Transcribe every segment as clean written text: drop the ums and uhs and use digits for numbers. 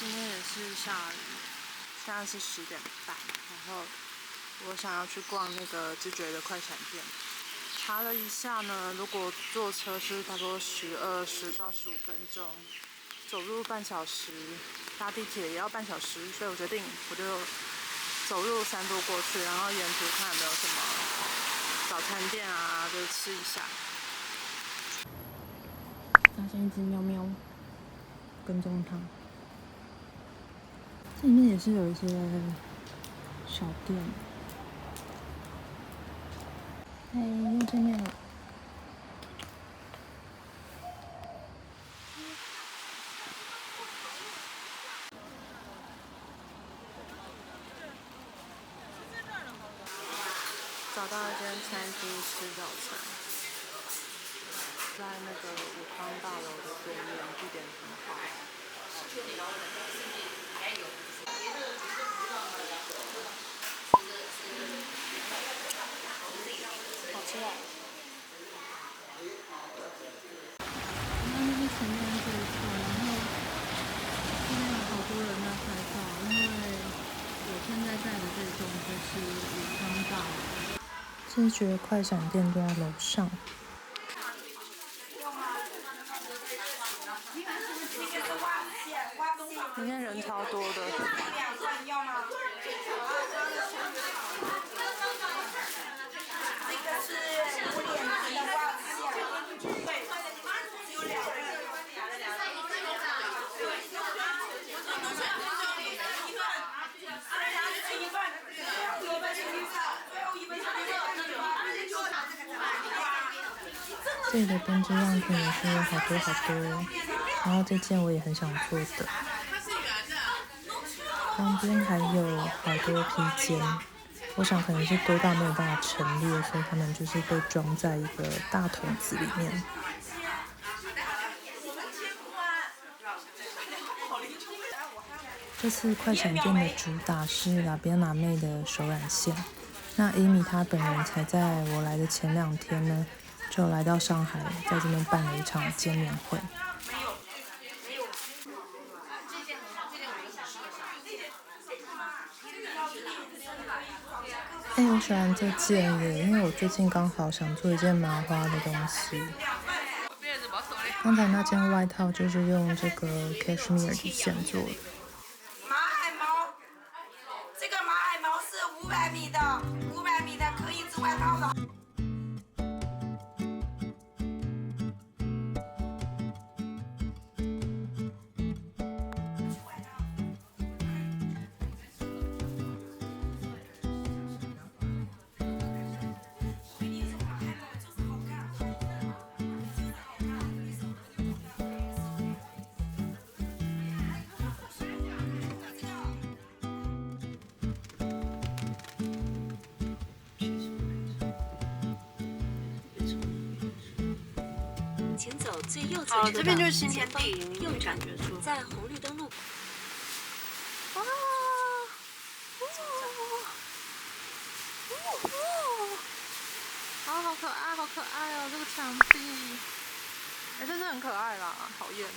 今天也是下雨，现在是10点半，然后我想要去逛那个知觉的快闪店。查了一下呢，如果坐车是差不多10到15分钟，走路半小时，搭地铁也要半小时，所以我决定我就走路散步过去，然后沿途看有没有什么早餐店啊，就吃一下。发现一只喵喵，跟踪它。这里面也是有一些小店。嘿，又见面了。找到一间餐厅吃早餐，在那个武康大楼的对面，地点很好。好吃哦！那是前面这一侧，然后这边有好多人在拍照，因为我现在在的这栋就是武康大楼。知觉快闪店就在楼上。今天人超多的。这里的编织样品也是好多好多，然后这件我也很想做的。旁边还有好多披肩，我想可能是多到没有办法陈列，所以他们就是被装在一个大桶子里面。这次快闪店的主打是拉边娜妹的手染线。那 Amy 她本人才在我来的前2天呢，就来到上海，在这边办了一场见面会。我喜欢这件耶，因为我最近刚好想做一件麻花的东西。刚才那件外套就是用这个 cashmere 的线做的。马海毛，这个马海毛是500米的，500米的可以织外套的。请走最右侧这边就是新天地，右转，在红绿灯路。哇！好可爱，好可爱哦！这个墙壁，真的很可爱啦，讨厌。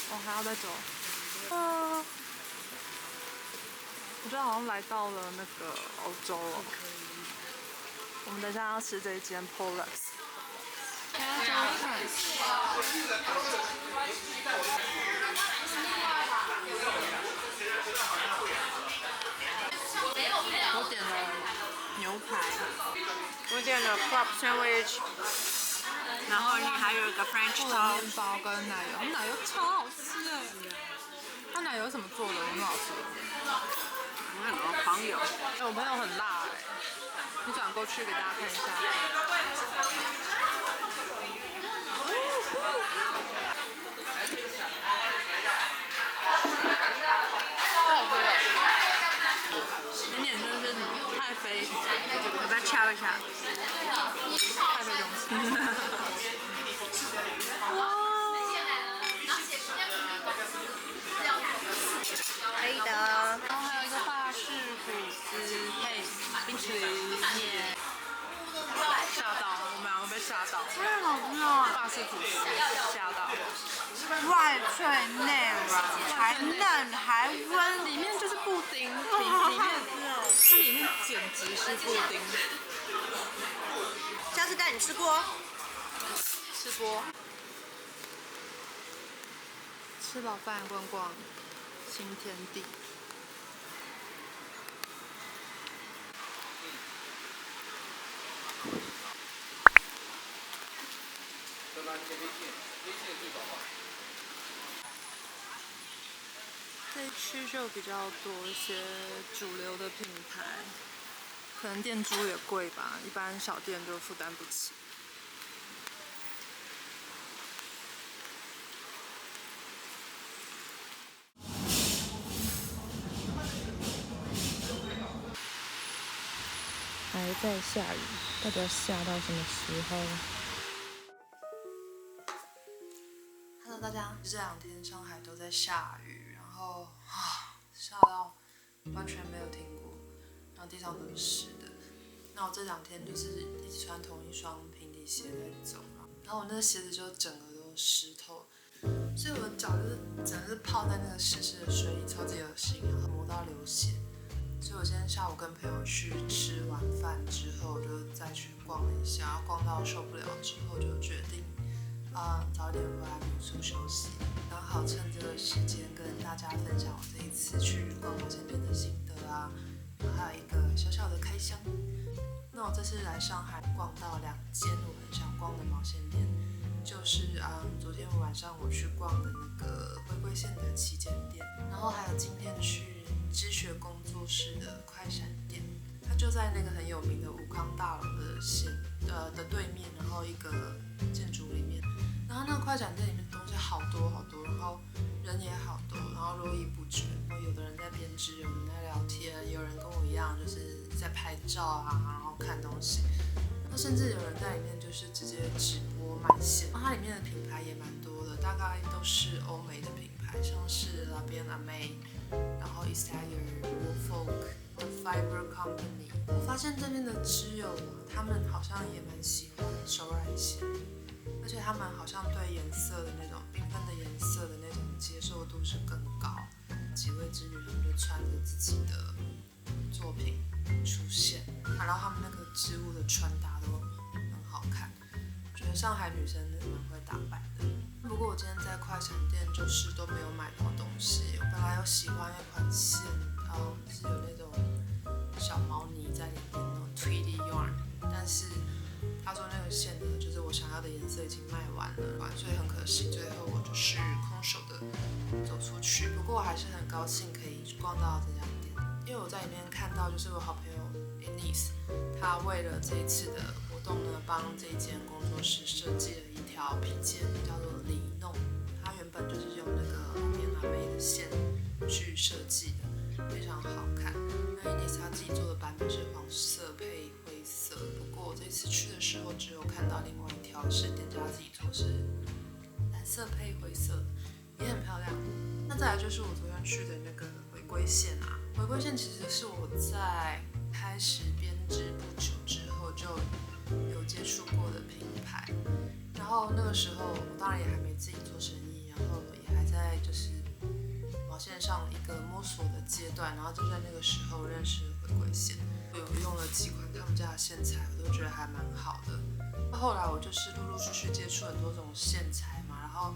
我还要再走。我觉得好像来到了那个欧洲哦。我们等一下要吃这一间 Pollex。我点了牛排，我点了 club sandwich， 然后你还有一个 French toast， 面包跟奶油，奶油超好吃哎！它奶油怎么做的？很好吃。那个黄油。我朋友很辣哎，你转过去给大家看一下。甜点真的是太妃，我再敲一下。太妃东西。哇！可以的。然后还有一个法式吐司配冰淇淋面，吓到，我们2个被吓到。太好吃了！法式吐司吓到。外脆内软，还嫩还温。里面就是布丁，它里面简直是布丁。下次带你吃过。吃播，吃饱饭逛逛新天地。这一区就比较多一些主流的品牌，可能店租也贵吧，一般小店就负担不起。还在下雨，到底要下到什么时候？Hello， 大家，这2天上海都在下雨，然后下到完全没有停过，然后地上都是湿的。那我这2天就是一直穿同一双平底鞋在走，然后我那个鞋子就整个都湿透，所以我的脚就是整个是泡在那个湿湿的水里，超级恶心，然后磨到流血。所以我今天下午跟朋友去吃完饭之后，就再去逛了一下，逛到受不了之后就决定，早点回来民宿休息。刚好趁这个时间跟大家分享我这一次去逛毛线店的心得啊，然后还有一个小小的开箱。那我这次来上海逛到2间我很想逛的毛线店，就是昨天晚上我去逛的那个回归线的旗舰店，然后还有今天去知学工作室的快闪店，它就在那个很有名的武康大楼的对面，然后一个建筑里面。然后那个快闪店里面东西好多好多，然后人也好多，然后络绎不绝。然后有的人在编织，有人在聊天，有人跟我一样就是在拍照啊，然后看东西。那甚至有人在里面就是直接直播卖线。它里面的品牌也蛮多的，大概都是欧美的品牌，像是 La Bien Amé， 然后 Isager、Woolfolk、The Fiber Company。我发现这边的织友他们好像也蛮喜欢手染线，而且他们好像对颜色的那种缤纷的颜色的那种接受度是更高。几位织女他们就穿着自己的作品出现，然后他们那个织物的穿搭都很好看。我觉得上海女生蛮会打扮的。不过我今天在快闪店就是都没有买到东西。我本来有喜欢一款线，是有那种小毛呢在里面那种 3D yarn， 但是他说那个线呢，就是我想要的颜色已经卖完了，所以很可惜，最后我就是空手的走出去。不过我还是很高兴可以逛到这家店，因为我在里面看到就是我好朋友 Ines， 他为了这一次的活动呢，帮这间工作室设计了一条披肩，叫做里弄。它原本就是用那个棉麻美的线去设计的，非常好看。那 Ines 他自己做的版本是黄色配灰色，不过我这次去的时候只有看到另外一条是店家自己做，是蓝色配灰色的，也很漂亮。那再来就是我昨天去的那个回归线啊，回归线其实是我在开始编织不久之后就有接触过的品牌，然后那个时候我当然也还没自己做生意，然后也还在就是毛线上一个摸索的阶段，然后就在那个时候认识了回归线，我有用了几款他们家的线材，我都觉得还蛮好的。后来我就是陆陆续续接触很多种线材嘛，然后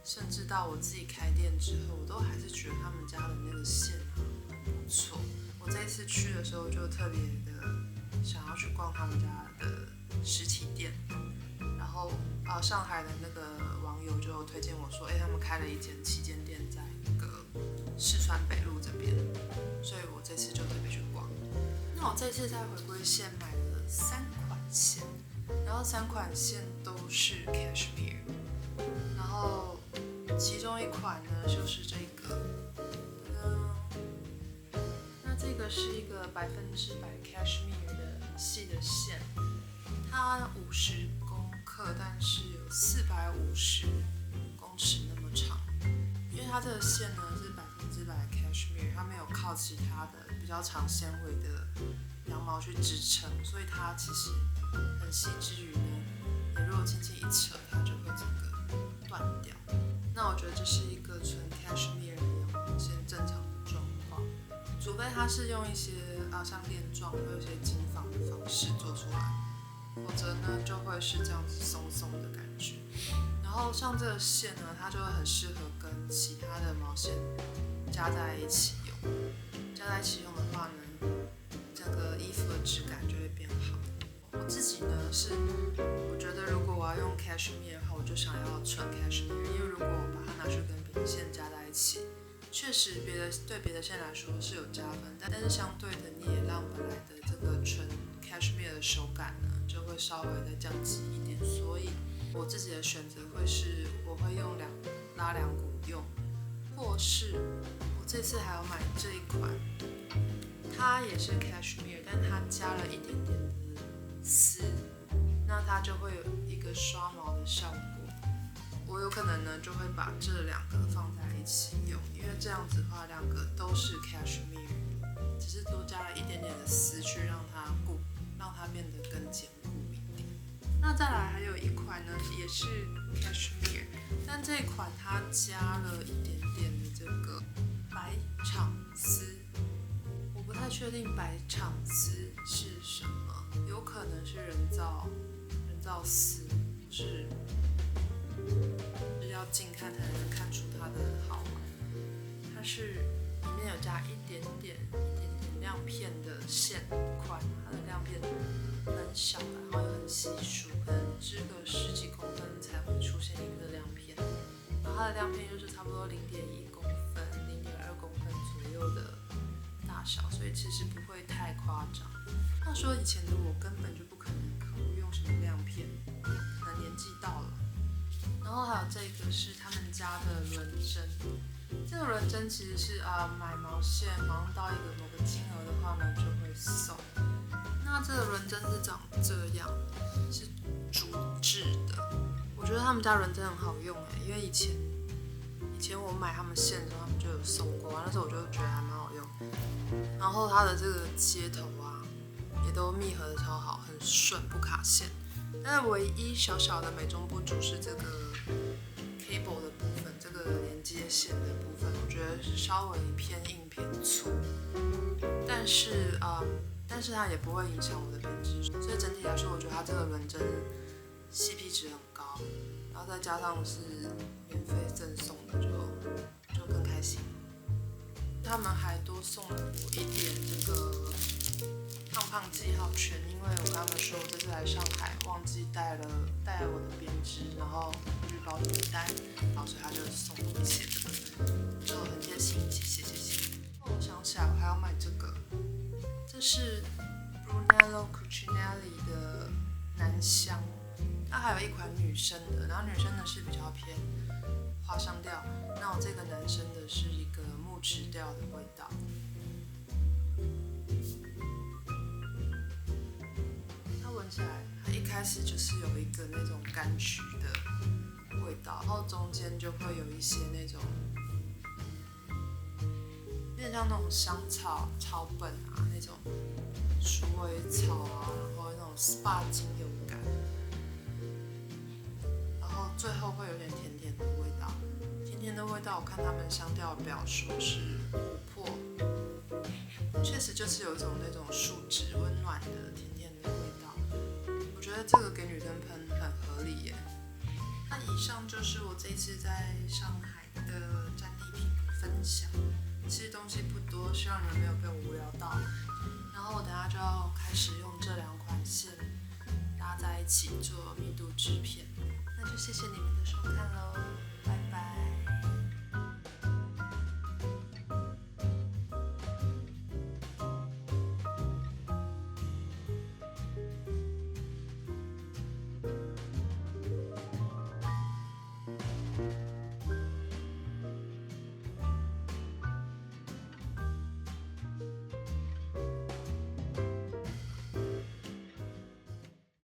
甚至到我自己开店之后，我都还是觉得他们家的那个线很不错。我这一次去的时候就特别的想要去逛他们家的实体店，然后上海的那个网友就推荐我说，他们开了一间旗舰店在那个四川北路这边，所以我这次就特别去逛。那我这次在回归线买了3款线，然后3款线都是 cashmere， 然后其中一款呢就是这个，那这个是一个100% cashmere 的很细的线，它50公克，但是有450公尺那么长。因为它这个线呢是100% cashmere， 它没有靠其他的比较长纤维的羊毛去支撑，所以它其实很细之余呢，你如果轻轻一扯，它就会整个断掉。那我觉得这是一个纯 cashmere 的羊线正常的状况，除非它是用一些像链状或有一些金纺的方式做出来，否则呢就会是这样子松松的感觉。然后像这个线呢，它就会很适合跟其他的毛线加在一起用。加在一起用的话呢，整个衣服的质感就会变好。我自己呢我觉得如果我要用 cashmere 的话，我就想要纯 cashmere， 因为如果我把它拿去跟别的线加在一起，确实对别的线来说是有加分，但是相对的你也让本来的这个纯 cashmere 的手感呢就会稍微再降级一点，所以我自己的选择会是我会用拉两股用，或是我这次还要买这一款，它也是 cashmere， 但它加了一点点的丝，那它就会有一个刷毛的效果。我有可能呢就会把这两个放在一起用，因为这样子的话两个都是 cashmere， 只是多加了一点点的丝去让它变得更坚固一点。那再来还有一款呢也是 cashmere， 但这一款它加了一点点的这个白场丝，我不太确定白场丝是什么，有可能是人造丝，是要近看才能看出它的好玩。它是里面有加一点点亮片的线块，它的亮片很小，然后又很稀疏，可能织个10几公分才会出现一个亮片。然后它的亮片就是差不多0.1公分、0.2公分左右的大小，所以其实不会太夸张。那说以前的我根本就不可能考虑用什么亮片，可能年纪到了。然后还有这个是他们家的轮针，这个轮针其实是买毛线好像到一个某个金额的话呢就会送。那这个轮针是长这样，是竹制的。我觉得他们家轮针很好用因为以前我买他们线的时候他们就有送过，那时候我就觉得还蛮好用。然后它的这个接头也都密合的超好，很顺不卡线。但是唯一小小的美中不足是这个 cable 的部分，这个连接线的部分，我觉得是稍微偏硬偏粗，但是它也不会影响我的编织，所以整体来说，我觉得它这个轮针 CP 值很高，然后再加上是免费赠送的，就更开心。他们还多送了我一点这个胖记号券，因为我跟他们说我这次来上海忘记带我的编织，然后去包提袋，然后所以他就送我一些这个，就很贴心，谢谢。我想起来我还要买这个，这是 Brunello Cucinelli 的男香，它还有一款女生的，然后女生的是比较偏花香调，那我这个男生的是一个木质调的味道。闻起来，它一开始就是有一个那种柑橘的味道，然后中间就会有一些那种，有点像那种香草、草本那种鼠尾草然后那种 SPA 精油感，然后最后会有点甜甜的味道。甜甜的味道，我看他们香调表说是琥珀，确实就是有一种那种树脂温暖的甜甜的味道。我觉得这个给女生喷很合理耶。那以上就是我这一次在上海的战利品分享，其实东西不多，希望你们没有被我无聊到。然后我等下就要开始用这2款线搭在一起做密度织片，那就谢谢你们的收看喽，拜拜。